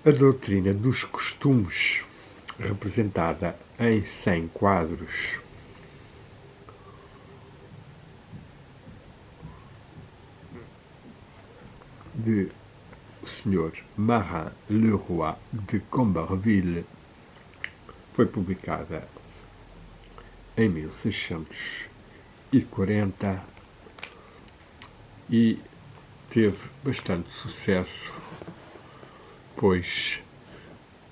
A doutrina dos costumes, representada em 100 quadros, de Sr. Marin Leroy de Combarville, foi publicada em 1640 e teve bastante sucesso, pois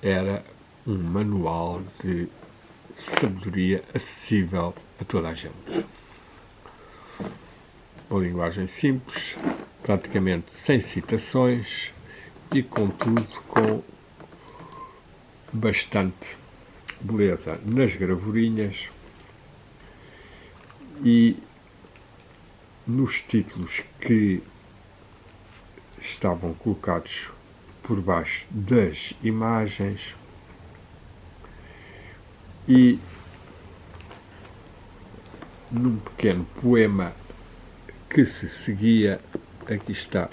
era um manual de sabedoria acessível a toda a gente. Uma linguagem simples, praticamente sem citações e, contudo, com bastante beleza nas gravurinhas e nos títulos que estavam colocados por baixo das imagens e num pequeno poema que se seguia. Aqui está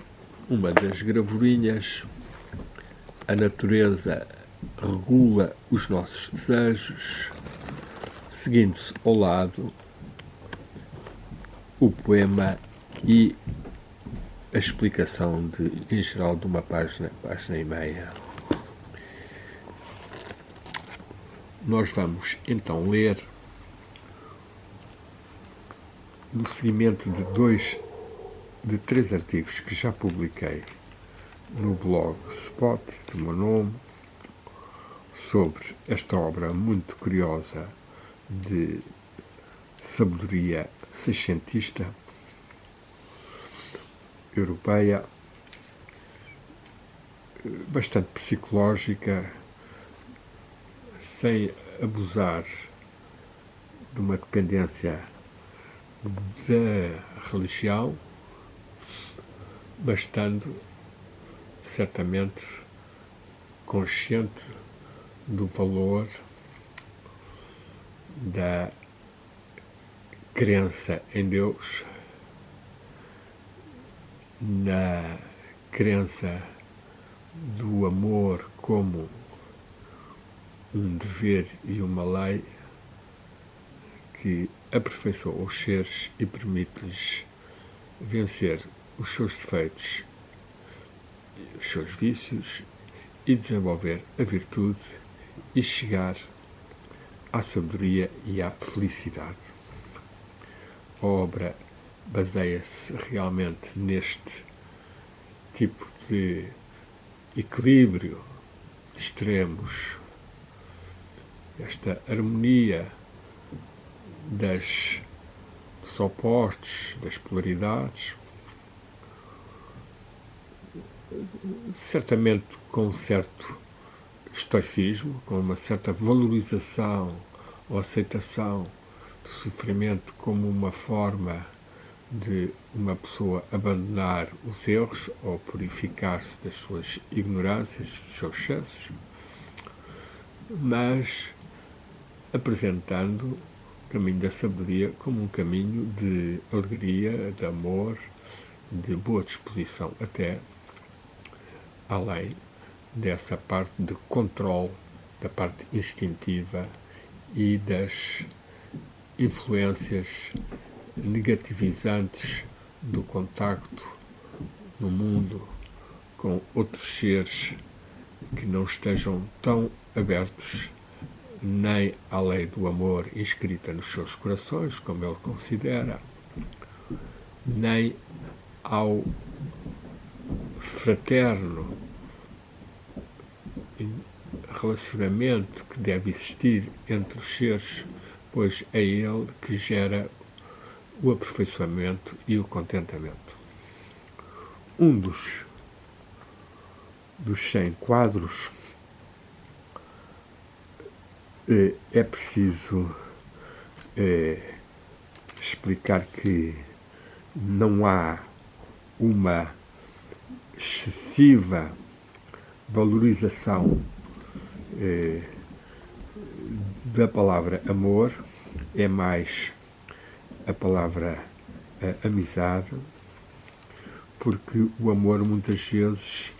uma das gravurinhas. A natureza regula os nossos desejos, seguindo-se ao lado o poema e a explicação em geral de uma página e meia. Nós vamos então ler, no seguimento de 3 artigos que já publiquei no blog Spot, do meu nome, sobre esta obra muito curiosa de sabedoria seiscentista europeia, bastante psicológica, sem abusar de uma dependência da religião, mas estando certamente consciente do valor da crença em Deus, na crença do amor como um dever e uma lei que aperfeiçoa os seres e permite-lhes vencer os seus defeitos, os seus vícios e desenvolver a virtude e chegar à sabedoria e à felicidade. A obra baseia-se realmente neste tipo de equilíbrio de extremos, esta harmonia dos opostos, das polaridades, certamente com um certo estoicismo, com uma certa valorização ou aceitação do sofrimento como uma forma de uma pessoa abandonar os erros ou purificar-se das suas ignorâncias, dos seus excessos, mas apresentando o caminho da sabedoria como um caminho de alegria, de amor, de boa disposição, até além dessa parte de controle, da parte instintiva e das influências negativizantes do contacto no mundo com outros seres que não estejam tão abertos nem à lei do amor inscrita nos seus corações, como ele considera, nem ao fraterno relacionamento que deve existir entre os seres, pois é ele que gera o aperfeiçoamento e o contentamento. Um dos 100 quadros é preciso explicar que não há uma excessiva valorização da palavra amor, é mais a palavra amizade, porque o amor muitas vezes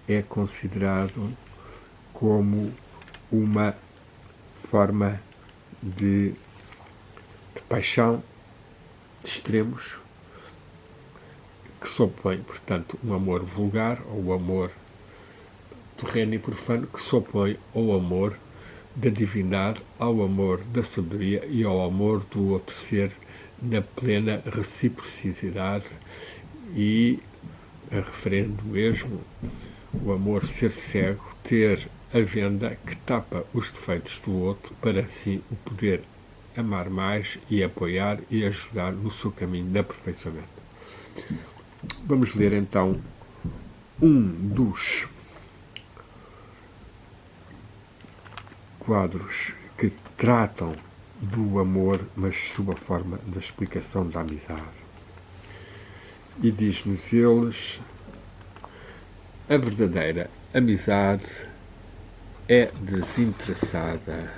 é considerado como uma forma de paixão de extremos que se opõe, portanto, um amor vulgar ou amor terreno e profano que se opõe ao amor da divindade, ao amor da sabedoria e ao amor do outro ser na plena reciprocidade e, referendo mesmo, o amor ser cego, ter a venda que tapa os defeitos do outro para assim o poder amar mais e apoiar e ajudar no seu caminho de aperfeiçoamento. Vamos ler então um dos quadros que tratam do amor, mas sob a forma da explicação da amizade. E diz-nos eles: a verdadeira amizade é desinteressada.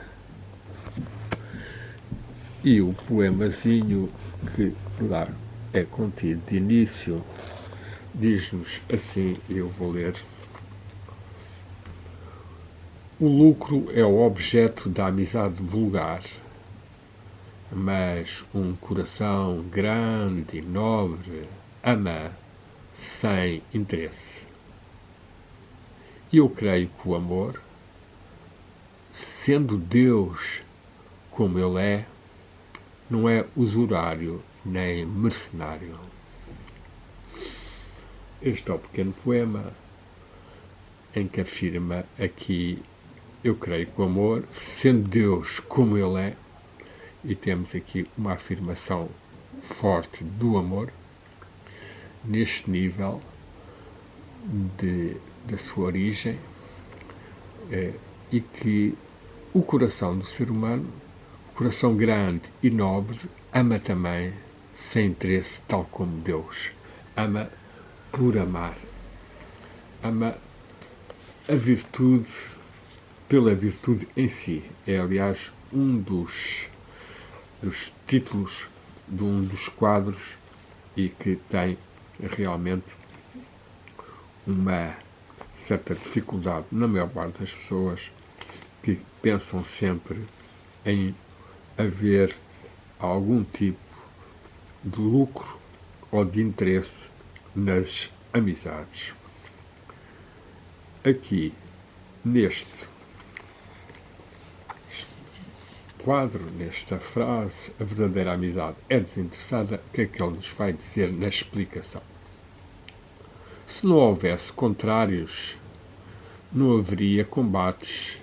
E o poemazinho que lá é contido de início diz-nos assim, eu vou ler: o lucro é o objeto da amizade vulgar, mas um coração grande e nobre ama sem interesse. E eu creio que o amor, sendo Deus como Ele é, não é usurário nem mercenário. Este é o pequeno poema em que afirma aqui: eu creio que o amor, sendo Deus como Ele é, e temos aqui uma afirmação forte do amor, neste nível da sua origem, e que o coração do ser humano, coração grande e nobre, ama também sem interesse, tal como Deus. Ama por amar. Ama a virtude pela virtude em si. É, aliás, um dos títulos de um dos quadros e que tem realmente uma certa dificuldade na maior parte das pessoas que pensam sempre em haver algum tipo de lucro ou de interesse nas amizades. Aqui, neste quadro, nesta frase, a verdadeira amizade é desinteressada, o que é que ele nos vai dizer na explicação? Se não houvesse contrários, não haveria combates.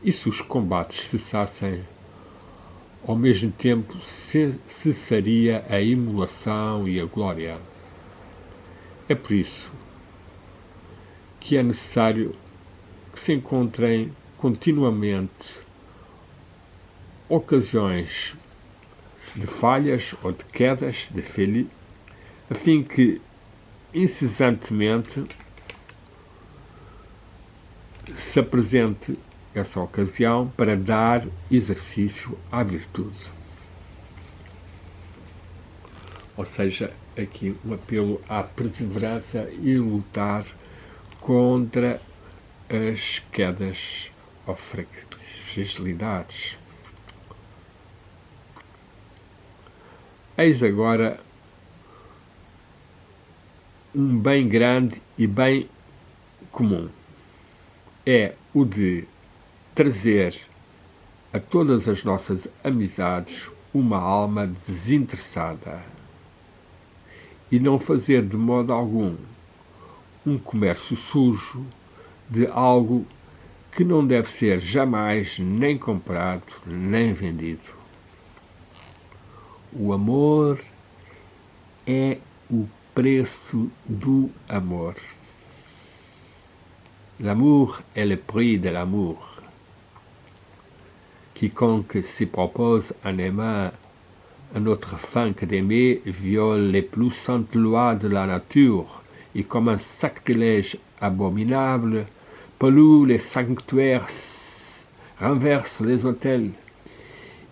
E se os combates cessassem, ao mesmo tempo cessaria a imolação e a glória. É por isso que é necessário que se encontrem continuamente ocasiões de falhas ou de quedas, de falha, a fim que incessantemente se apresente essa ocasião para dar exercício à virtude. Ou seja, aqui um apelo à perseverança e lutar contra as quedas ou fragilidades. Eis agora um bem grande e bem comum. É o de trazer a todas as nossas amizades uma alma desinteressada e não fazer de modo algum um comércio sujo de algo que não deve ser jamais nem comprado nem vendido. O amor é o preço do amor. L'amour est le prix de l'amour. Quiconque se propose en aimant un autre fin que d'aimer viole les plus saintes lois de la nature et comme un sacrilège abominable pollue les sanctuaires, renverse les autels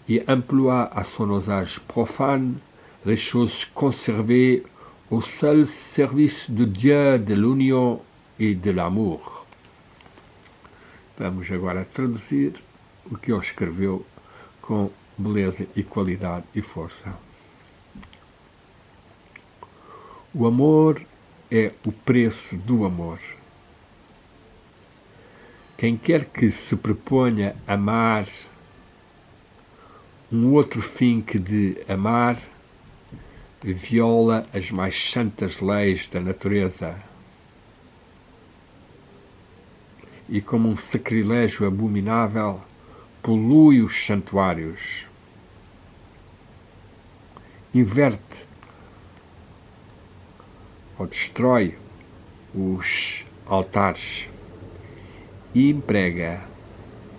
et emploie à son usage profane les choses conservées au seul service de Dieu, de l'union et de l'amour. Vamos agora traduzir o que ele escreveu com beleza e qualidade e força. O amor é o preço do amor. Quem quer que se proponha amar um outro fim que de amar, viola as mais santas leis da natureza e, como um sacrilégio abominável, polui os santuários, inverte ou destrói os altares e emprega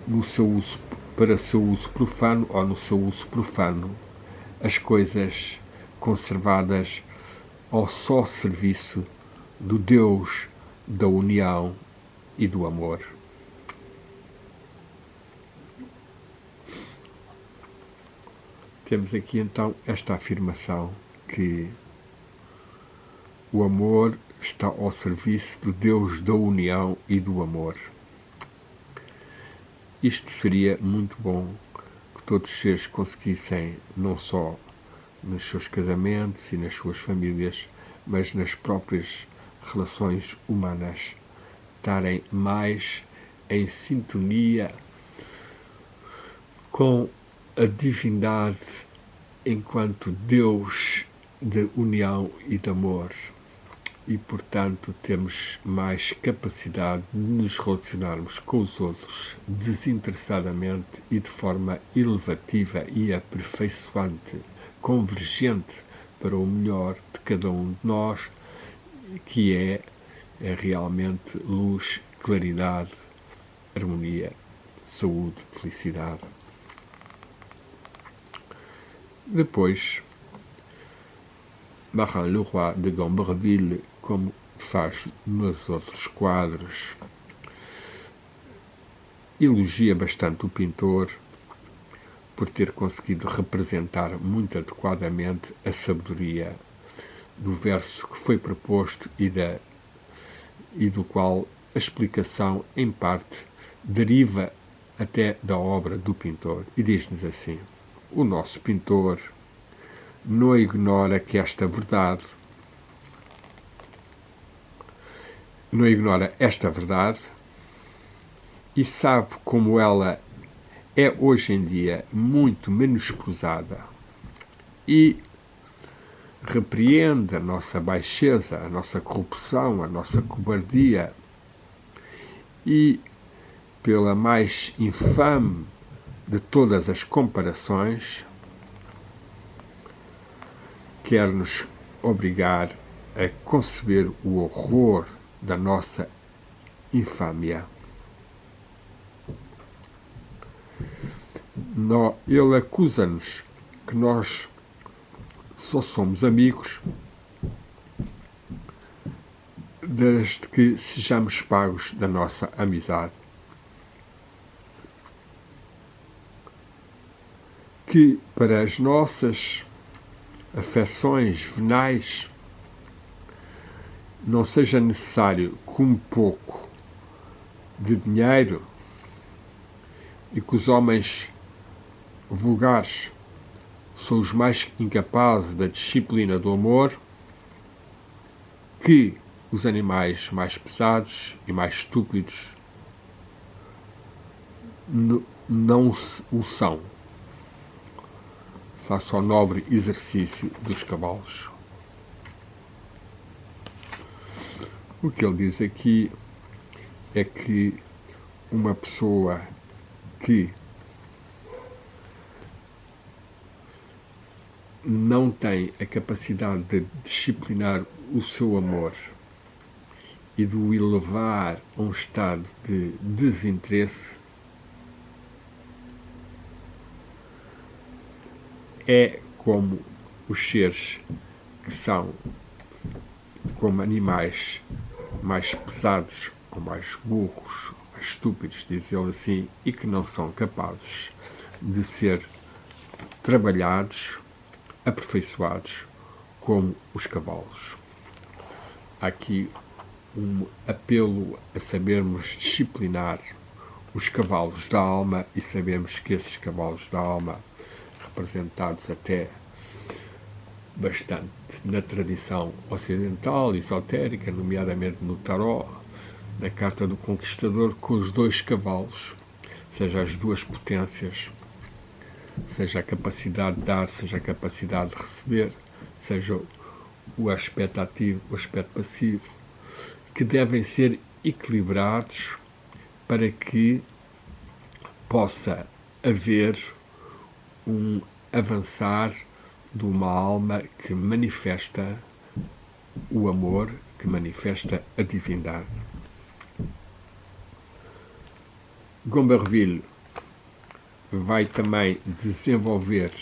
no seu uso, para seu uso profano ou no seu uso profano as coisas conservadas ao só serviço do Deus da união e do amor. Temos aqui então esta afirmação que o amor está ao serviço do Deus da união e do amor. Isto seria muito bom que todos os seres conseguissem, não só nos seus casamentos e nas suas famílias, mas nas próprias relações humanas, estarem mais em sintonia com a divindade enquanto Deus de união e de amor. E, portanto, temos mais capacidade de nos relacionarmos com os outros desinteressadamente e de forma elevativa e aperfeiçoante, convergente para o melhor de cada um de nós, que é realmente luz, claridade, harmonia, saúde, felicidade. Depois, Marin-Leroy de Gomberville, como faz nos outros quadros, elogia bastante o pintor por ter conseguido representar muito adequadamente a sabedoria do verso que foi proposto e do qual a explicação, em parte, deriva até da obra do pintor. E diz-nos assim: o nosso pintor não ignora que esta verdade, não ignora esta verdade e sabe como ela é hoje em dia muito menosprezada e repreende a nossa baixeza, a nossa corrupção, a nossa cobardia e, pela mais infame de todas as comparações, quer-nos obrigar a conceber o horror da nossa infâmia. Ele acusa-nos que nós só somos amigos desde que sejamos pagos da nossa amizade. Que para as nossas afecções venais não seja necessário que um pouco de dinheiro e que os homens vulgares são os mais incapazes da disciplina do amor, que os animais mais pesados e mais estúpidos não o são. Faça o nobre exercício dos cavalos. O que ele diz aqui é que uma pessoa que não tem a capacidade de disciplinar o seu amor e de o elevar a um estado de desinteresse é como os seres que são como animais mais pesados ou mais burros, mais estúpidos, diz ele assim, e que não são capazes de ser trabalhados, aperfeiçoados como os cavalos. Há aqui um apelo a sabermos disciplinar os cavalos da alma, e sabemos que esses cavalos da alma, representados até bastante na tradição ocidental, esotérica, nomeadamente no tarot, na carta do Conquistador, com os dois cavalos, seja as duas potências, seja a capacidade de dar, seja a capacidade de receber, seja o aspecto ativo, o aspecto passivo, que devem ser equilibrados para que possa haver um avançar de uma alma que manifesta o amor, que manifesta a divindade. Gomberville vai também desenvolver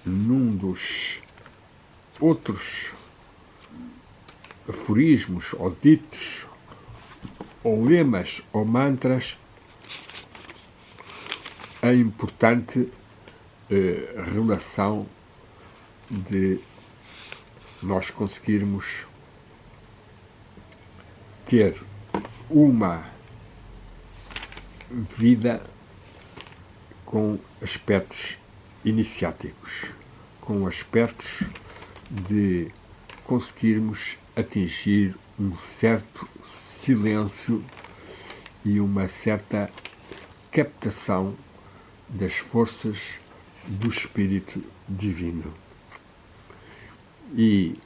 num dos outros aforismos ou ditos ou lemas ou mantras a importante relação de nós conseguirmos ter uma vida com aspectos iniciáticos, com aspectos de conseguirmos atingir um certo silêncio e uma certa captação das forças do Espírito Divino. E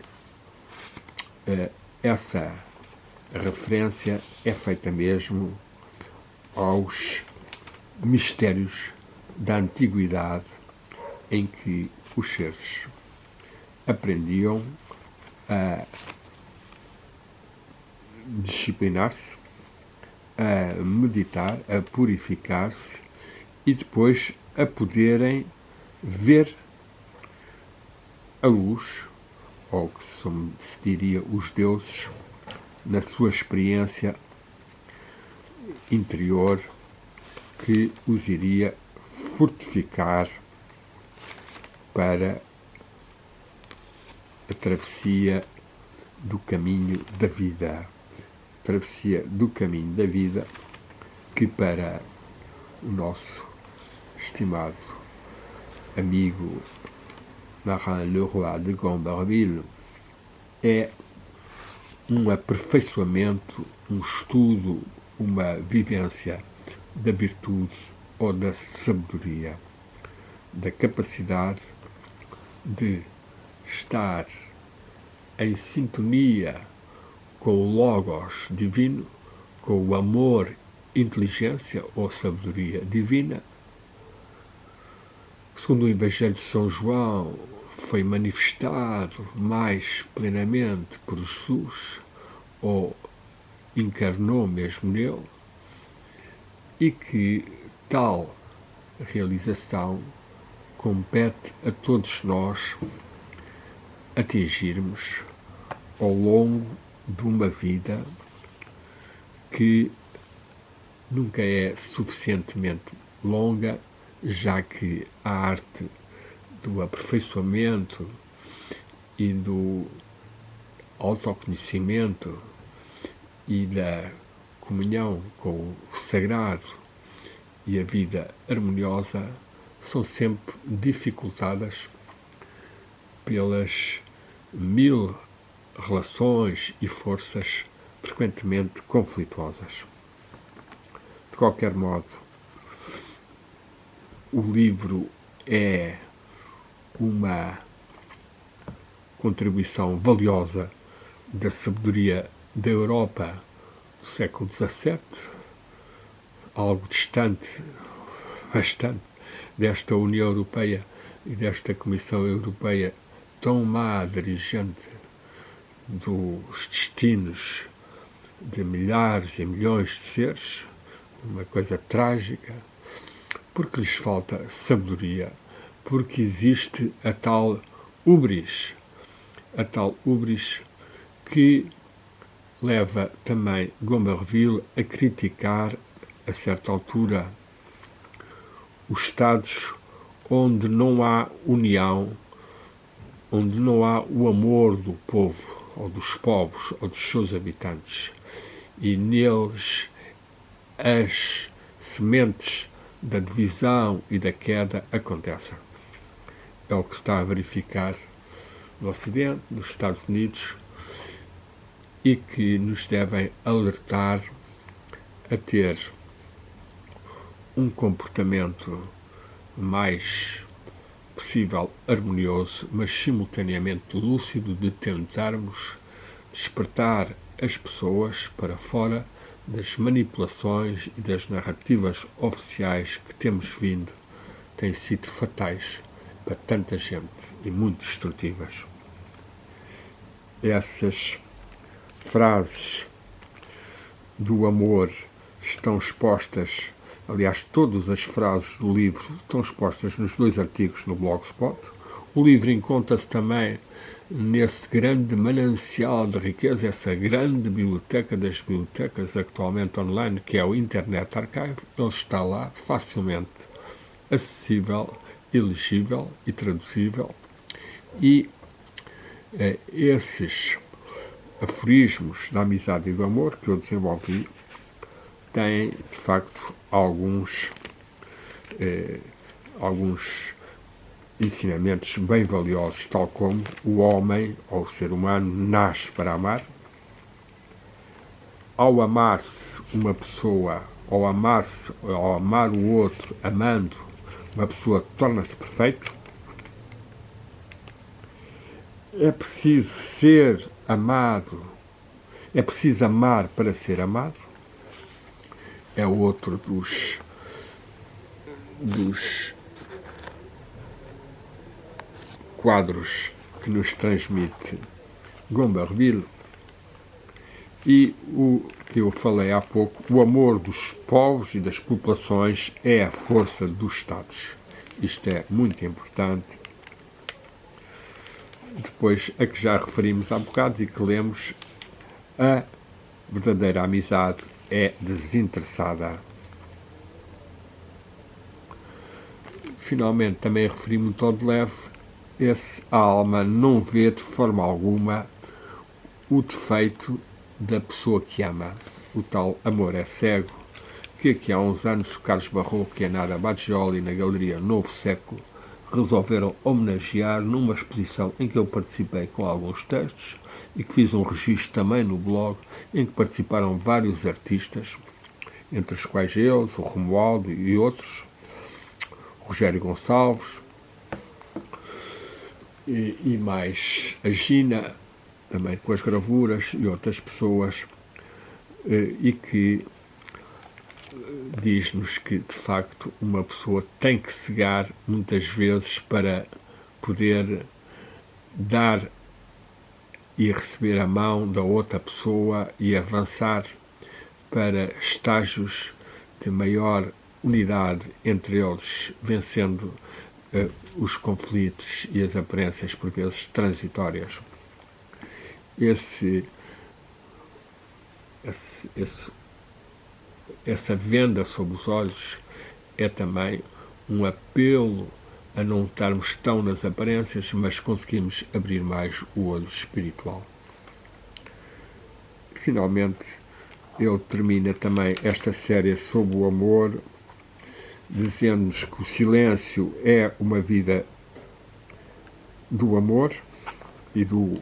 essa referência é feita mesmo aos mistérios da antiguidade, em que os seres aprendiam a disciplinar-se, a meditar, a purificar-se e depois a poderem ver a luz, ou que se diria os deuses, na sua experiência interior, que os iria fortificar para a travessia do caminho da vida. Travessia do caminho da vida que, para o nosso estimado amigo Marin Leroy de Gomberville, é um aperfeiçoamento, um estudo, uma vivência da virtude ou da sabedoria, da capacidade de estar em sintonia com o Logos divino, com o amor, inteligência ou sabedoria divina. Segundo o Evangelho de São João, foi manifestado mais plenamente por Jesus, ou encarnou mesmo nele, e que tal realização compete a todos nós atingirmos ao longo de uma vida que nunca é suficientemente longa, já que a arte do aperfeiçoamento e do autoconhecimento e da comunhão com o sagrado e a vida harmoniosa são sempre dificultadas pelas 1000 relações e forças frequentemente conflituosas. De qualquer modo, o livro é uma contribuição valiosa da sabedoria da Europa do século XVII, algo distante, bastante, desta União Europeia e desta Comissão Europeia tão má dirigente dos destinos de milhares e milhões de seres, uma coisa trágica, porque lhes falta sabedoria, porque existe a tal hubris que leva também Gomberville a criticar, a certa altura, os Estados onde não há união, onde não há o amor do povo, ou dos povos, ou dos seus habitantes, e neles as sementes da divisão e da queda acontecem. É o que se está a verificar no Ocidente, nos Estados Unidos, e que nos devem alertar a ter um comportamento mais possível harmonioso, mas simultaneamente lúcido, de tentarmos despertar as pessoas para fora das manipulações e das narrativas oficiais que temos vindo, têm sido fatais para tanta gente e muito destrutivas. Essas frases do amor estão expostas, aliás, todas as frases do livro estão expostas nos 2 artigos no Blogspot. O livro encontra-se também nesse grande manancial de riqueza, essa grande biblioteca das bibliotecas atualmente online, que é o Internet Archive. Ele está lá, facilmente acessível, elegível e traduzível. E esses aforismos da amizade e do amor que eu desenvolvi têm, de facto, alguns ensinamentos bem valiosos, tal como o homem, ou o ser humano, nasce para amar. Ao amar-se uma pessoa, ao amar o outro, amando, uma pessoa torna-se perfeita. É preciso ser amado, é preciso amar para ser amado. É outro dos quadros que nos transmite Gomberville. E o que eu falei há pouco, o amor dos povos e das populações é a força dos Estados. Isto é muito importante. Depois, a que já referimos há bocado e que lemos, a verdadeira amizade é desinteressada. Finalmente, também referi muito ao de leve, a alma não vê de forma alguma o defeito da pessoa que ama. O tal amor é cego, que aqui há uns anos o Carlos Barroco e a Nara Baggioli, na Galeria Novo Século, resolveram homenagear numa exposição em que eu participei com alguns textos e que fiz um registro também no blog, em que participaram vários artistas, entre os quais eles, o Romualdo e outros, Rogério Gonçalves e mais a Gina, também com as gravuras, e outras pessoas, e que diz-nos que, de facto, uma pessoa tem que cegar muitas vezes para poder dar e receber a mão da outra pessoa e avançar para estágios de maior unidade entre eles, vencendo os conflitos e as aparências, por vezes, transitórias. Essa venda sobre os olhos é também um apelo a não estarmos tão nas aparências, mas conseguirmos abrir mais o olho espiritual. Finalmente, ele termina também esta série sobre o amor, dizendo-nos que o silêncio é uma vida do amor e do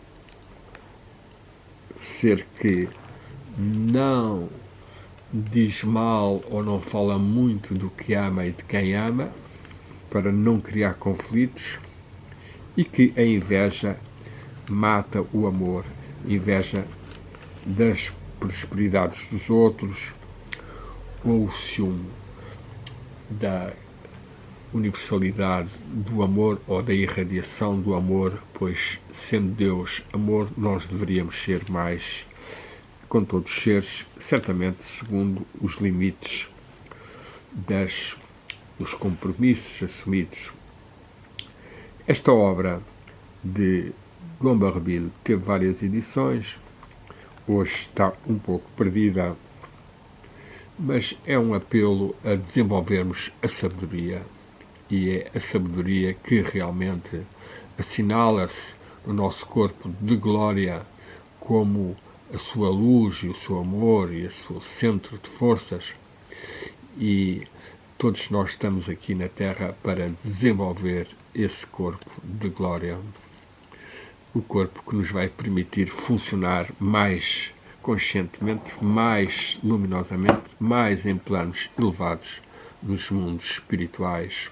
ser que não diz mal ou não fala muito do que ama e de quem ama, para não criar conflitos, e que a inveja mata o amor, inveja das prosperidades dos outros, ou o ciúme da universalidade do amor ou da irradiação do amor, pois, sendo Deus amor, nós deveríamos ser mais, com todos os seres, certamente segundo os limites dos compromissos assumidos. Esta obra de Gomberville teve várias edições, hoje está um pouco perdida, mas é um apelo a desenvolvermos a sabedoria, e é a sabedoria que realmente assinala-se no nosso corpo de glória como a sua luz e o seu amor e o seu centro de forças, e todos nós estamos aqui na Terra para desenvolver esse corpo de glória, o corpo que nos vai permitir funcionar mais conscientemente, mais luminosamente, mais em planos elevados dos mundos espirituais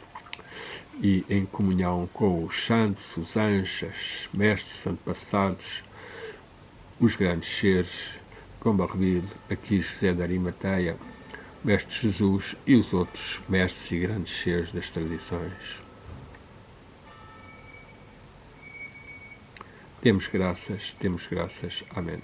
e em comunhão com os santos, os anjos, mestres antepassados, os grandes seres, como Barbil, aqui José de Arimateia, Mestre Jesus e os outros mestres e grandes seres das tradições. Demos graças. Amém.